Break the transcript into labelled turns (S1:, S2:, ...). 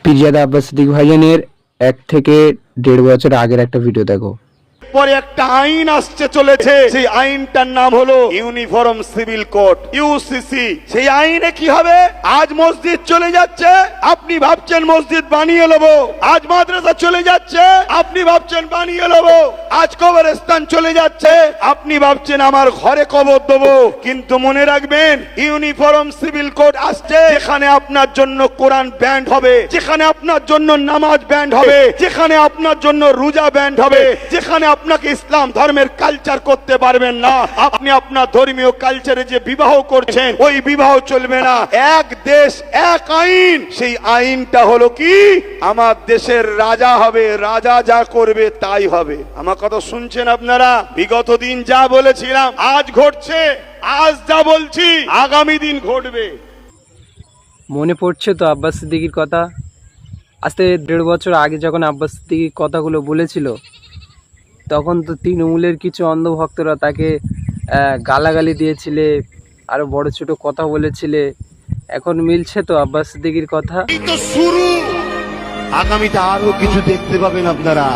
S1: পীরজাদা আব্বাস সিদ্দিকী ভাইজানের 1 থেকে 1.5 বছর আগের একটা ভিডিও দেখো।
S2: পরে একটা আইন আসছে চলেছে, সেই আইনটার নাম হলো ইউনিফর্ম সিভিল কোড, ইউসিসি। সেই আইনে কি হবে? আজ মসজিদ চলে যাচ্ছে, আপনি ভাবছেন মসজিদ বানিয়ে নেবো। আজ মাদ্রাসা চলে যাচ্ছে, আপনি ভাবছেন বানিয়ে নেবো। আজ কবরস্থান চলে যাচ্ছে, আপনি ভাবছেন আমার ঘরে কবর দেবো। কিন্তু মনে রাখবেন, ইউনিফর্ম সিভিল কোড আসছে, যেখানে আপনার জন্য কোরআন ব্যান্ড হবে, যেখানে আপনার জন্য নামাজ ব্যান্ড হবে, যেখানে আপনার জন্য রোজা ব্যান্ড হবে, যেখানে আপনাকে ইসলাম ধর্মের কালচার করতে পারবেন না। আপনি আপনার ধর্মীয় কালচারে যে বিবাহ করছেন, ওই বিবাহ চলবে না। এক দেশ এক আইন। সেই আইনটা হলো কি? আমার দেশের রাজা হবে, রাজা যা করবে তাই হবে। আমার কথা শুনছেন আপনারা? বিগত দিন যা বলেছিলাম আজ ঘটছে, আজ যা বলছি আগামী দিন ঘটবে।
S3: মনে পড়ছে তো আব্বাস সিদ্দিকীর কথা? আজ থেকে 1.5 বছর আগে যখন আব্বাস সিদ্দিকী কথাগুলো বলেছিল, তখন তো তৃণমূলের কিছু অন্ধভক্তরা তাকে গালাগালি দিয়েছিলে, আরো বড় ছোট কথা বলেছিলে। এখন মিলছে তো আব্বাস সিদ্দিকীর কথা?
S2: এই তো শুরু, আগামীতে আরো কিছু দেখতে পাবেন আপনারা।